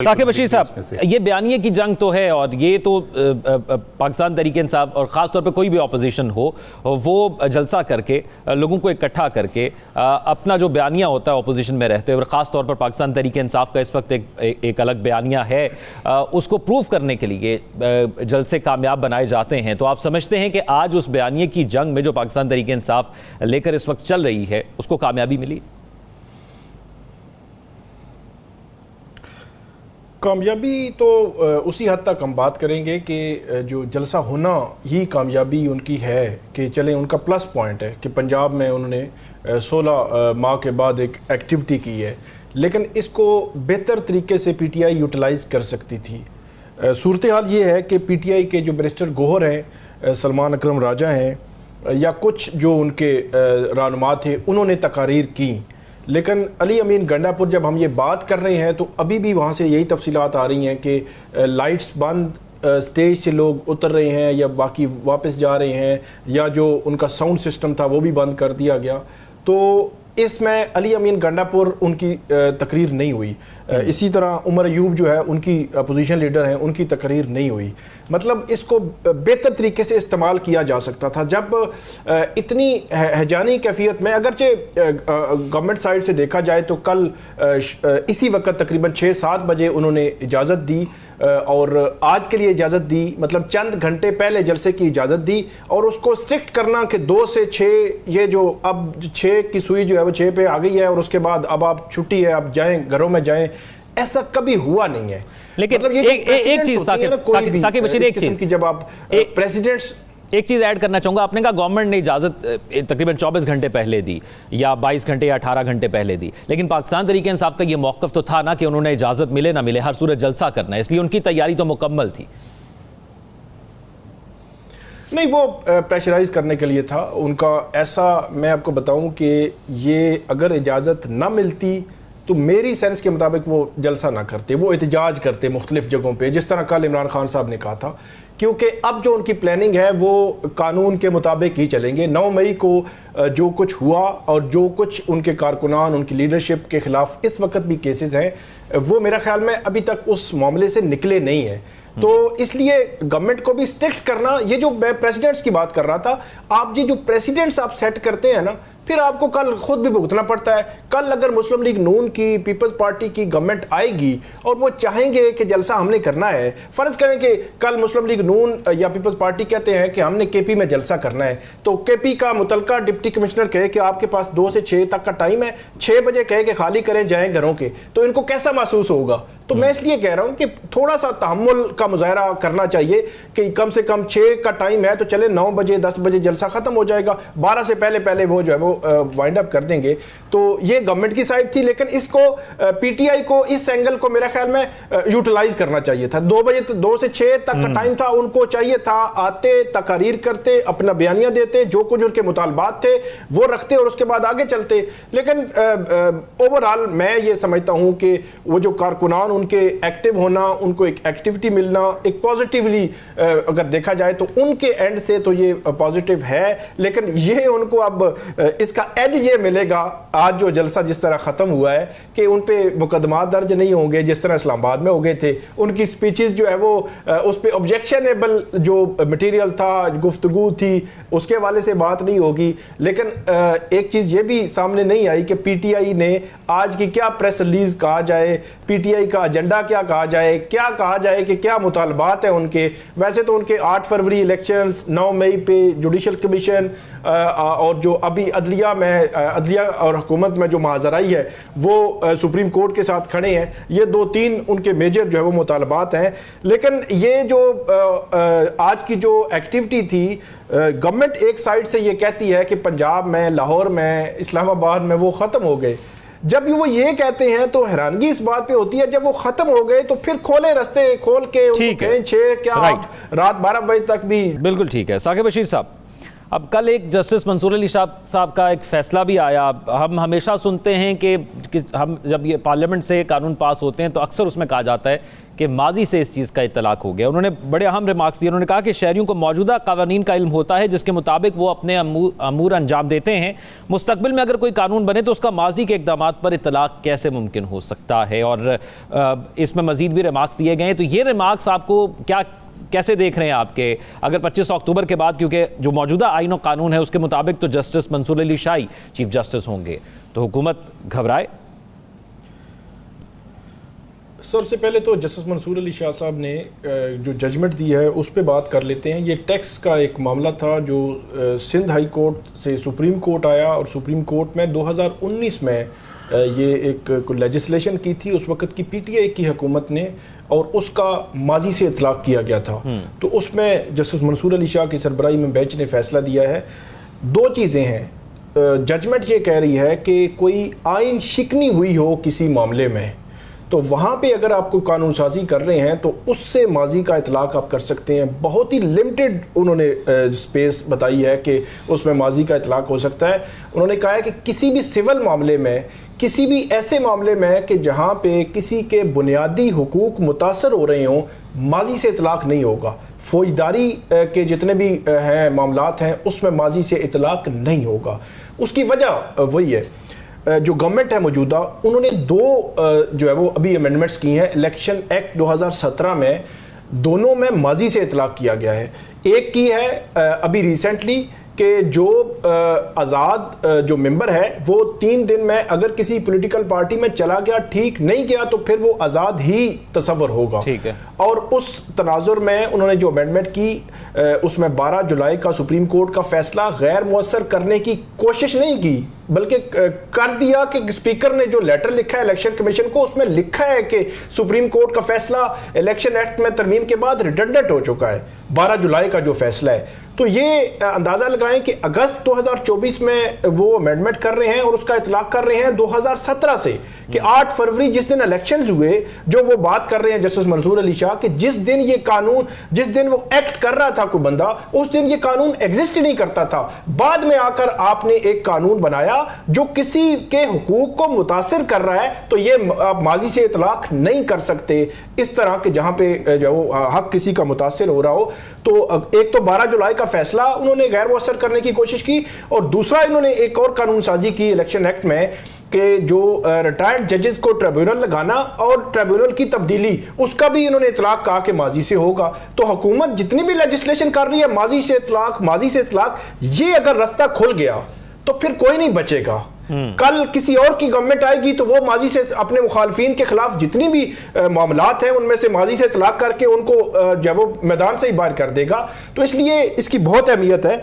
साकिब बशीर साहब, ये बयानिए की जंग तो है और ये तो पाकिस्तान तहरीक इंसाफ और ख़ास तौर पे कोई भी अपोजिशन हो वो जलसा करके लोगों को इकट्ठा करके अपना जो बयानिया होता है अपोजिशन में रहते हुए, और ख़ास तौर पर पाकिस्तान तहरीक इंसाफ का इस वक्त एक अलग बयानिया है, उसको प्रूव करने के लिए जलसे कामयाब बनाए जाते हैं। तो आप समझते हैं कि आज उस बयानिए की जंग में जो पाकिस्तान तहरीक इंसाफ लेकर इस वक्त चल रही है उसको कामयाबी मिली? कामयाबी तो उसी हद तक हम बात करेंगे कि जो जलसा होना ही कामयाबी उनकी है कि चलें, उनका प्लस पॉइंट है कि पंजाब में उन्होंने 16 माह के बाद एक एक्टिविटी की है, लेकिन इसको बेहतर तरीके से पीटीआई यूटिलाइज कर सकती थी। सूरत हाल ये है कि पीटीआई के जो बैरिस्टर गोहर हैं, सलमान अकरम राजा हैं या कुछ जो उनके रहनुमा थे, उन्होंने तकारीर की, लेकिन अली अमीन गंडापुर जब हम ये बात कर रहे हैं तो अभी भी वहाँ से यही तफसीलात आ रही हैं कि लाइट्स बंद, स्टेज से लोग उतर रहे हैं या बाकी वापस जा रहे हैं, या जो उनका साउंड सिस्टम था वो भी बंद कर दिया गया। तो इसमें अली अमीन गंडापुर उनकी तकरीर नहीं हुई। इसी तरह उमर अयूब जो है उनकी अपोजिशन लीडर हैं, उनकी तकरीर नहीं हुई। मतलब इसको बेहतर तरीके से इस्तेमाल किया जा सकता था। जब इतनी हैजानी कैफियत में, अगरचे गवर्नमेंट साइड से देखा जाए तो कल इसी वक्त तकरीबन 6-7 बजे उन्होंने इजाज़त दी और आज के लिए इजाज़त दी, मतलब चंद घंटे पहले जलसे की इजाज़त दी, और उसको स्ट्रिक्ट करना कि 2 से 6, ये जो अब 6 की सुई जो है वो 6 पे आ गई है और उसके बाद अब आप छुट्टी है, आप जाएं घरों में जाएं, ऐसा कभी हुआ नहीं है। लेकिन मतलब एक चीज साकिब बशीर, एक चीज जब आप प्रेसिडेंट्स, एक चीज़ ऐड करना चाहूँगा। आपने कहा गवर्नमेंट ने इजाज़त तकरीबन 24 घंटे पहले दी या 22 घंटे या 18 घंटे पहले दी, लेकिन पाकिस्तान तहरीक इंसाफ का ये मौक़िफ़ तो था ना कि उन्होंने इजाज़त मिले ना मिले हर सूरत जलसा करना है, इसलिए उनकी तैयारी तो मुकम्मल थी। नहीं, वो प्रेशराइज करने के लिए था उनका। ऐसा मैं आपको बताऊं कि ये अगर इजाज़त ना मिलती तो मेरी सेंस के मुताबिक वो जलसा ना करते, वो एहतजाज करते मुख्तलिफ जगहों पे, जिस तरह कल इमरान खान साहब ने कहा था, क्योंकि अब जो उनकी प्लानिंग है वो कानून के मुताबिक ही चलेंगे। 9 मई को जो कुछ हुआ और जो कुछ उनके कारकुनान, उनकी लीडरशिप के खिलाफ इस वक्त भी केसेस हैं, वो मेरा ख्याल में अभी तक उस मामले से निकले नहीं हैं। तो इसलिए गवर्नमेंट को भी स्ट्रिक्ट करना, ये जो मैं प्रेसिडेंट्स की बात कर रहा था, आप ये जो प्रेसिडेंट्स आप सेट करते हैं ना, फिर आपको कल खुद भी भुगतना पड़ता है। कल अगर मुस्लिम लीग नून की, पीपल्स पार्टी की गवर्नमेंट आएगी और वो चाहेंगे कि जलसा हमने करना है, फर्ज करें कि कल मुस्लिम लीग नून या पीपल्स पार्टी कहते हैं कि हमने केपी में जलसा करना है, तो केपी का मुतलका डिप्टी कमिश्नर कहे कि आपके पास 2 से 6 तक का टाइम है, 6 बजे कहे कि खाली करें जाएं घरों के, तो इनको कैसा महसूस होगा? तो मैं इसलिए कह रहा हूं कि थोड़ा सा तहम्मुल का मुजाहरा करना चाहिए कि कम से कम 6 का टाइम है तो चले 9 बजे 10 बजे जलसा खत्म हो जाएगा, 12 से पहले वो जो है वो वाइंड अप कर देंगे। तो ये गवर्नमेंट की साइड थी, लेकिन इसको पीटीआई को इस एंगल को मेरे ख्याल में यूटिलाइज करना चाहिए था। 2 बजे 2 से 6 तक का टाइम था, उनको चाहिए था आते, तकारीर करते, अपना बयानिया देते, जो कुछ उनके मुतालबात थे वो रखते और उसके बाद आगे चलते। लेकिन ओवरऑल मैं ये समझता हूं कि वो जो कारकुनान उनके एक्टिव होना, उनको एक एक्टिविटी मिलना, एक पॉजिटिवली अगर देखा जाए तो उनके एंड से तो ये पॉजिटिव है, लेकिन ये उनको अब इसका एज ये मिलेगा आज जो जलसा जिस तरह खत्म हुआ है कि उन पे मुकदमा दर्ज नहीं होंगे जिस तरह इस्लामाबाद में हो गए थे। उनकी स्पीचेस जो है वो उस पे ऑब्जेक्शनेबल जो मटेरियल था, गुफ्तगू थी, उसके वाले से बात नहीं होगी। लेकिन एक चीज ये भी सामने नहीं आई कि पीटीआई ने आज की क्या प्रेस रिलीज कहा जाए, पीटीआई का एजेंडा क्या कहा जाए, क्या कहा जाए कि क्या मुतालबात है उनके। वैसे तो उनके 8 फरवरी इलेक्शंस, 9 मई पे जुडिशल कमीशन और जो अभी अदलिया और हुकूमत में जो महाजराई है वो सुप्रीम कोर्ट के साथ खड़े हैं, ये 2-3 उनके मेजर जो है वो मुतालबात हैं। लेकिन ये जो आज की जो एक्टिविटी थी, गवर्नमेंट एक साइड से ये कहती है कि पंजाब में, लाहौर में, इस्लामाबाद में वो ख़त्म हो गए। जब वो ये कहते हैं तो हैरानगी इस बात पे होती है, जब वो खत्म हो गए तो फिर खोले रास्ते, खोल के उनको कहें 6 क्या आप रात 12 बजे तक भी। बिल्कुल ठीक है साकिब बशीर साहब। अब कल एक जस्टिस मंसूर अली साहब का एक फैसला भी आया। हम हमेशा सुनते हैं कि हम जब ये पार्लियामेंट से कानून पास होते हैं तो अक्सर उसमें कहा जाता है کہ ماضی سے اس چیز کا اطلاق ہو گیا. انہوں نے بڑے اہم ریمارکس دیے. انہوں نے کہا کہ شہریوں کو موجودہ قوانین کا علم ہوتا ہے جس کے مطابق وہ اپنے امور انجام دیتے ہیں. مستقبل میں اگر کوئی قانون بنے تو اس کا ماضی کے اقدامات پر اطلاق کیسے ممکن ہو سکتا ہے, اور اس میں مزید بھی ریمارکس دیے گئے ہیں. تو یہ ریمارکس آپ کو کیسے دیکھ رہے ہیں آپ کے, اگر 25 اکتوبر کے بعد, کیونکہ جو موجودہ آئین و قانون ہے اس کے مطابق تو جسٹس منصور علی شاہی چیف جسٹس ہوں گے, تو حکومت گھبرائے؟ سب سے پہلے تو جسٹس منصور علی شاہ صاحب نے جو ججمنٹ دی ہے اس پہ بات کر لیتے ہیں. یہ ٹیکس کا ایک معاملہ تھا جو سندھ ہائی کورٹ سے سپریم کورٹ آیا, اور سپریم کورٹ میں 2019 میں یہ ایک لیجسلیشن کی تھی اس وقت کی پی ٹی آئی کی حکومت نے, اور اس کا ماضی سے اطلاق کیا گیا تھا. تو اس میں جسٹس منصور علی شاہ کی سربراہی میں بینچ نے فیصلہ دیا ہے. دو چیزیں ہیں. ججمنٹ یہ کہہ رہی ہے کہ کوئی آئین شکنی ہوئی ہو کسی معاملے میں تو وہاں پہ اگر آپ کو قانون سازی کر رہے ہیں تو اس سے ماضی کا اطلاق آپ کر سکتے ہیں. بہت ہی لمیٹڈ انہوں نے سپیس بتائی ہے کہ اس میں ماضی کا اطلاق ہو سکتا ہے. انہوں نے کہا ہے کہ کسی بھی سول معاملے میں, کسی بھی ایسے معاملے میں کہ جہاں پہ کسی کے بنیادی حقوق متاثر ہو رہے ہوں, ماضی سے اطلاق نہیں ہوگا. فوجداری کے جتنے بھی ہیں معاملات ہیں اس میں ماضی سے اطلاق نہیں ہوگا. اس کی وجہ وہی ہے, جو گورنمنٹ ہے موجودہ, انہوں نے دو جو ہے وہ ابھی امینڈمنٹس کی ہیں الیکشن ایکٹ 2017 میں, دونوں میں ماضی سے اطلاق کیا گیا ہے. ایک کی ہے ابھی ریسنٹلی کہ جو آزاد جو ممبر ہے وہ 3 دن میں اگر کسی پولیٹیکل پارٹی میں چلا گیا, ٹھیک نہیں گیا, تو پھر وہ آزاد ہی تصور ہوگا. اور اس تناظر میں انہوں نے جو امینڈمنٹ کی اس میں 12 جولائی کا سپریم کورٹ کا فیصلہ غیر مؤثر کرنے کی کوشش نہیں کی, بلکہ کر دیا کہ اسپیکر نے جو لیٹر لکھا ہے الیکشن کمیشن کو, اس میں لکھا ہے کہ سپریم کورٹ کا فیصلہ الیکشن ایکٹ میں ترمیم کے بعد ریڈنڈنٹ ہو چکا ہے, 12 جولائی کا جو فیصلہ ہے. تو یہ اندازہ لگائیں کہ اگست 2024 میں وہ امینڈمنٹ کر رہے ہیں اور اس کا اطلاق کر رہے ہیں 2017 سے, کہ 8 فروری جس دن الیکشنز ہوئے, جو وہ بات کر رہے ہیں جسٹس منصور علی شاہ کہ جس دن یہ قانون, جس دن وہ ایکٹ کر رہا تھا کوئی بندہ, اس دن یہ قانون ایگزسٹ ہی نہیں کرتا تھا. بعد میں آ کر آپ نے ایک قانون بنایا جو کسی کے حقوق کو متاثر کر رہا ہے, تو یہ آپ ماضی سے اطلاق نہیں کر سکتے اس طرح کہ جہاں پہ جو حق کسی کا متاثر ہو رہا ہو. تو ایک تو 12 جولائی کا فیصلہ انہوں نے غیر مؤثر کرنے کی کوشش کی, اور دوسرا انہوں نے ایک اور قانون سازی کی الیکشن ایکٹ میں کہ جو ریٹائرڈ ججز کو ٹریبیونل لگانا اور ٹریبیونل کی تبدیلی, اس کا بھی انہوں نے اطلاق کہا کہ ماضی سے ہوگا. تو حکومت جتنی بھی لیجسلیشن کر رہی ہے ماضی سے اطلاق, ماضی سے اطلاق, یہ اگر رستہ کھل گیا تو پھر کوئی نہیں بچے گا. کل کسی اور کی گورنمنٹ آئے گی تو وہ ماضی سے اپنے مخالفین کے خلاف جتنی بھی معاملات ہیں ان میں سے ماضی سے اطلاق کر کے ان کو جب وہ میدان سے ہی باہر کر دے گا. تو اس لیے اس کی بہت اہمیت ہے.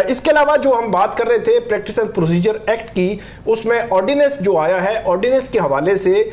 اس کے علاوہ جو ہم بات کر رہے تھے پریکٹس اینڈ پروسیجر ایکٹ کی, اس میں آرڈیننس جو آیا ہے, آرڈیننس کے حوالے سے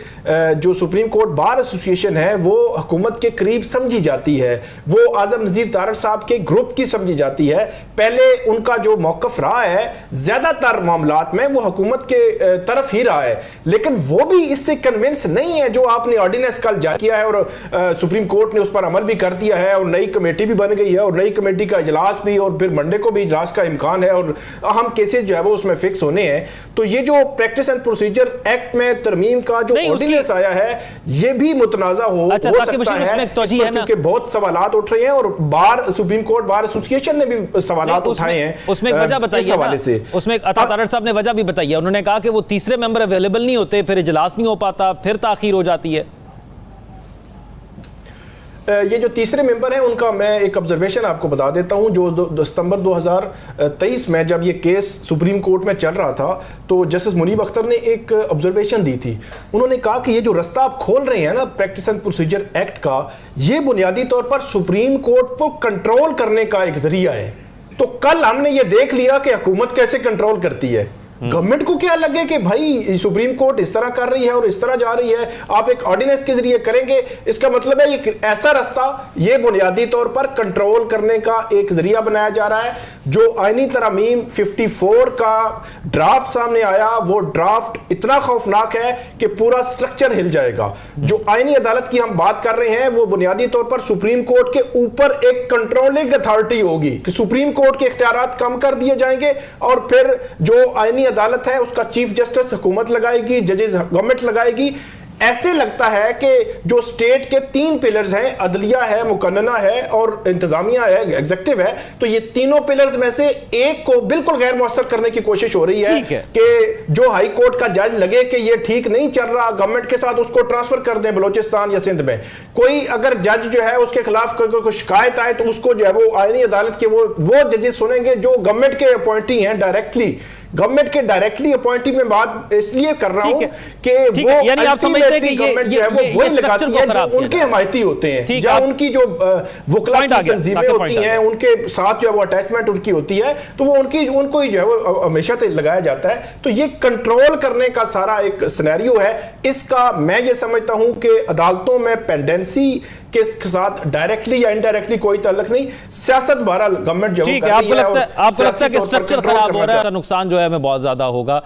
جو سپریم کورٹ بار ایسوسیشن ہے وہ حکومت کے قریب سمجھی جاتی ہے, وہ اعظم نذیر تارڑ صاحب کے گروپ کی سمجھی جاتی ہے. پہلے ان کا جو موقف رہا ہے زیادہ تر معاملات میں وہ حکومت کے طرف ہی رہا ہے, لیکن وہ بھی اس سے کنونس نہیں ہے جو آپ نے آرڈیننس کل جاری کیا ہے, اور سپریم کورٹ نے اس پر عمل بھی کر دیا ہے, اور نئی کمیٹی بھی بن گئی ہے, اور نئی کمیٹی کا اجلاس بھی, اور پھر منڈے کو بھی اجلاس کا امکان ہے, اور اہم کیسز جو ہے وہ اس میں فکس ہونے ہیں. تو یہ جو پریکٹس اینڈ پروسیجر ایکٹ میں ترمیم کا جو آرڈیننس آیا ہے یہ بھی متنازع ہو سکتا ہے, کیونکہ بہت سوالات اٹھ رہے ہیں, اور بار سپریم کورٹ بار ایسوسیشن نے بھی سوالات اٹھائے ہیں. اس میں ایک وجہ بتائیے نا, اس میں عطا تارڑ صاحب نے وجہ بھی بتائی ہے. انہوں نے کہا کہ وہ تیسرے ممبر اویلیبل نہیں ہوتے, پھر اجلاس نہیں ہو پاتا, پھر تاخیر ہو جاتی ہے. یہ جو تیسرے ممبر ہیں ان کا میں ایک آبزرویشن آپ کو بتا دیتا ہوں. جو ستمبر 2023 میں جب یہ کیس سپریم کورٹ میں چل رہا تھا تو جسٹس منیب اختر نے ایک آبزرویشن دی تھی. انہوں نے کہا کہ یہ جو رستہ آپ کھول رہے ہیں نا پریکٹس اینڈ پروسیجر ایکٹ کا, یہ بنیادی طور پر سپریم کورٹ کو کنٹرول کرنے کا ایک ذریعہ ہے. تو کل ہم نے یہ دیکھ لیا کہ حکومت کیسے کنٹرول کرتی ہے. گورنمنٹ کو کیا لگے کہ بھائی سپریم کورٹ اس طرح کر رہی ہے اور اس طرح جا رہی ہے, آپ ایک آرڈیننس کے ذریعے کریں گے, اس کا مطلب ہے یہ ایسا رستہ یہ بنیادی طور پر کنٹرول کرنے کا ایک ذریعہ بنایا جا رہا ہے. جو آئینی ترامیم 54 کا ڈرافٹ سامنے آیا وہ ڈرافٹ اتنا خوفناک ہے کہ پورا سٹرکچر ہل جائے گا. جو آئینی عدالت کی ہم بات کر رہے ہیں وہ بنیادی طور پر سپریم کورٹ کے اوپر ایک کنٹرولنگ اتھارٹی ہوگی, کہ سپریم کورٹ کے اختیارات کم کر دیے جائیں گے, اور پھر جو آئینی عدالت ہے اس کا چیف جسٹس حکومت لگائے گی, ججز گورنمنٹ لگائے گی. ऐसे लगता है कि जो स्टेट के 3 पिलर्स हैं, अदलिया है, मुकन्नना है और इंतजामिया है, एग्जीक्यूटिव है, तो ये तीनों पिलर्स में से एक को बिल्कुल गैर मौसर करने की कोशिश हो रही है कि जो हाई कोर्ट का जज लगे कि ये ठीक नहीं चल रहा गवर्नमेंट के साथ, उसको ट्रांसफर कर दें बलोचिस्तान या सिंध में। कोई अगर जज जो है उसके खिलाफ कोई शिकायत आए तो उसको जो है वो आईनी अदालत के वो जजेस सुनेंगे जो गवर्नमेंट के अपॉइंटी हैं, डायरेक्टली गवर्नमेंट के डायरेक्टली अपॉइंटी में बात इसलिए कर रहा हूं कि वो यानी आप समझते हैं कि गवर्नमेंट जो है वो वही लगाती है जो उनके हमायती होते हैं, या उनकी जो वकला की तंजीमें होती हैं, उनके साथ जो है वो अटैचमेंट उनकी होती है, तो वो उनको ही जो है वो हमेशा लगाया जाता है। तो ये कंट्रोल करने का सारा एक सिनेरियो है। इसका मैं ये समझता हूं कि अदालतों में पेंडेंसी के साथ डायरेक्टली या इनडायरेक्टली कोई ताल्लुक नहीं, सियासत बहरहाल गवर्नमेंट जो ठीक है। आपको लगता है कि स्ट्रक्चर खराब हो रहा है, नुकसान जो है हमें बहुत ज्यादा होगा।